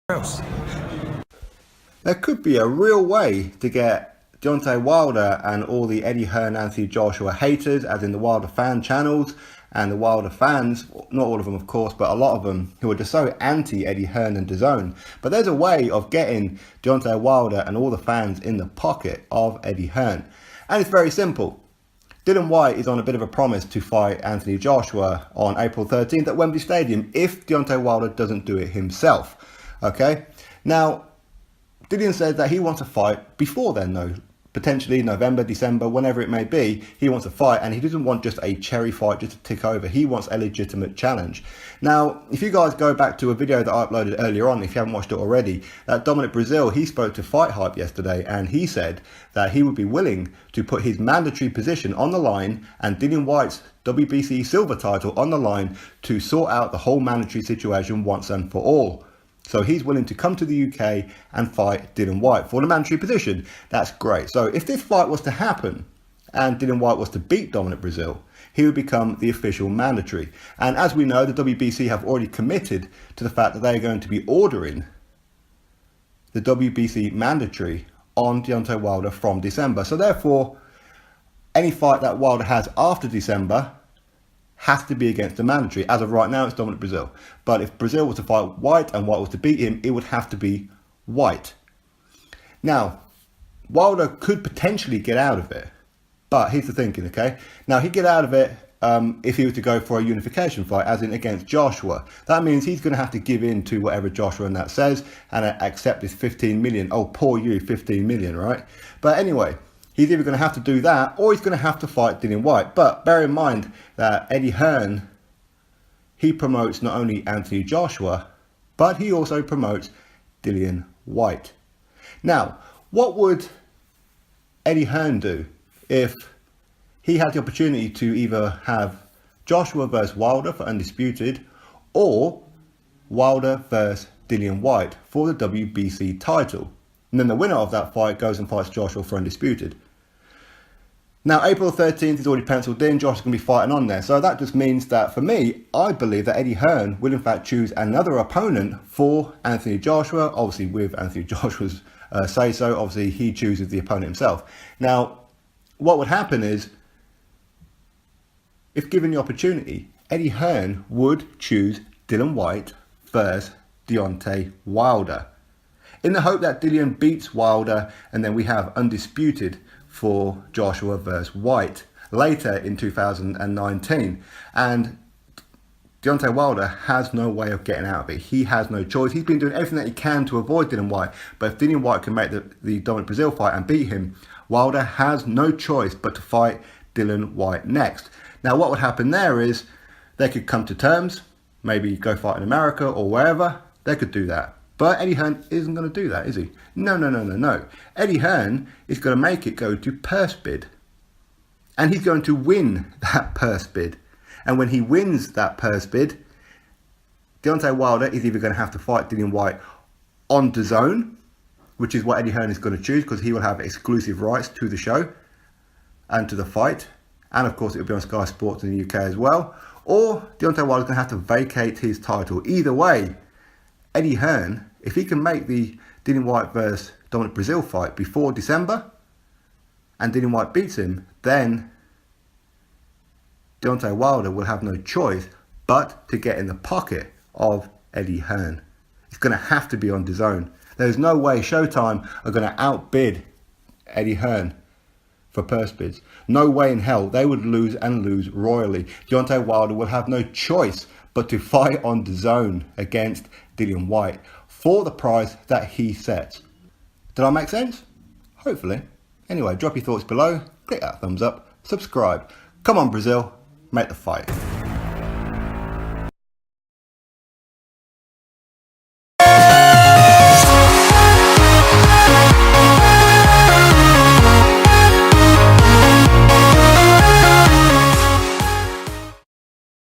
else. There could be a real way to get Deontay Wilder and all the Eddie Hearn, Anthony Joshua haters, as in the Wilder fan channels and the Wilder fans, not all of them of course, but a lot of them, who are just so anti Eddie Hearn and Dazn. But there's a way of getting Deontay Wilder and all the fans in the pocket of Eddie Hearn. And it's very simple. Dillian Whyte is on a bit of a promise to fight Anthony Joshua on April 13th at Wembley Stadium if Deontay Wilder doesn't do it himself. Okay? Now, Dillian says that he wants to fight before then, though. Potentially November, December, whenever it may be, he wants to fight, and he doesn't want just a cherry fight just to tick over. He wants a legitimate challenge. Now, if you guys go back to a video that I uploaded earlier on, if you haven't watched it already, that Dominic Breazeale, he spoke to Fight Hype yesterday, and he said that he would be willing to put his mandatory position on the line and Dillian Whyte's WBC silver title on the line to sort out the whole mandatory situation once and for all. So he's willing to come to the UK and fight Dillian Whyte for the mandatory position. That's great. So if this fight was to happen and Dillian Whyte was to beat Dominic Breazeale, he would become the official mandatory. And as we know, the WBC have already committed to the fact that they are going to be ordering the WBC mandatory on Deontay Wilder from December. So therefore, any fight that Wilder has after December has to be against the mandatory. As of right now, it's Dominic Breazeale. But if Breazeale was to fight Whyte and Whyte was to beat him, it would have to be Whyte. Now, Wilder could potentially get out of it. But here's the thinking, okay? Now, he'd get out of it if he was to go for a unification fight, as in against Joshua. That means he's going to have to give in to whatever Joshua and that says and accept this 15 million. Oh, poor you, 15 million, right? But anyway, he's either going to have to do that or he's going to have to fight Dillian Whyte. But bear in mind that Eddie Hearn, he promotes not only Anthony Joshua, but he also promotes Dillian Whyte. Now, what would Eddie Hearn do if he had the opportunity to either have Joshua versus Wilder for Undisputed or Wilder versus Dillian Whyte for the WBC title? And then the winner of that fight goes and fights Joshua for Undisputed. Now, April 13th is already penciled in. Joshua's going to be fighting on there. So that just means that, for me, I believe that Eddie Hearn will, in fact, choose another opponent for Anthony Joshua. Obviously, with Anthony Joshua's say-so, obviously, he chooses the opponent himself. Now, what would happen is, if given the opportunity, Eddie Hearn would choose Dillian Whyte versus Deontay Wilder, in the hope that Dillian beats Wilder and then we have Undisputed for Joshua versus Whyte later in 2019. And Deontay Wilder has no way of getting out of it. He has no choice. He's been doing everything that he can to avoid Dillian Whyte. But if Dillian Whyte can make the Dominic Breazeale fight and beat him, Wilder has no choice but to fight Dillian Whyte next. Now, what would happen there is they could come to terms, maybe go fight in America or wherever. They could do that. But Eddie Hearn isn't going to do that, is he? No. Eddie Hearn is going to make it go to purse bid. And he's going to win that purse bid. And when he wins that purse bid, Deontay Wilder is either going to have to fight Dillian Whyte on Dazn, which is what Eddie Hearn is going to choose, because he will have exclusive rights to the show and to the fight. And of course, it will be on Sky Sports in the UK as well. Or Deontay Wilder is going to have to vacate his title. Either way, Eddie Hearn, if he can make the Dillian Whyte versus Dominic Breazeale fight before December and Dillian Whyte beats him, then Deontay Wilder will have no choice but to get in the pocket of Eddie Hearn. It's going to have to be on Dazn. There's no way Showtime are going to outbid Eddie Hearn for purse bids. No way in hell. They would lose and lose royally. Deontay Wilder will have no choice but to fight on Dazn against Dillian Whyte for the price that he sets. Did I make sense? Hopefully. Anyway, drop your thoughts below, click that thumbs up, subscribe. Come on, Breazeale, make the fight.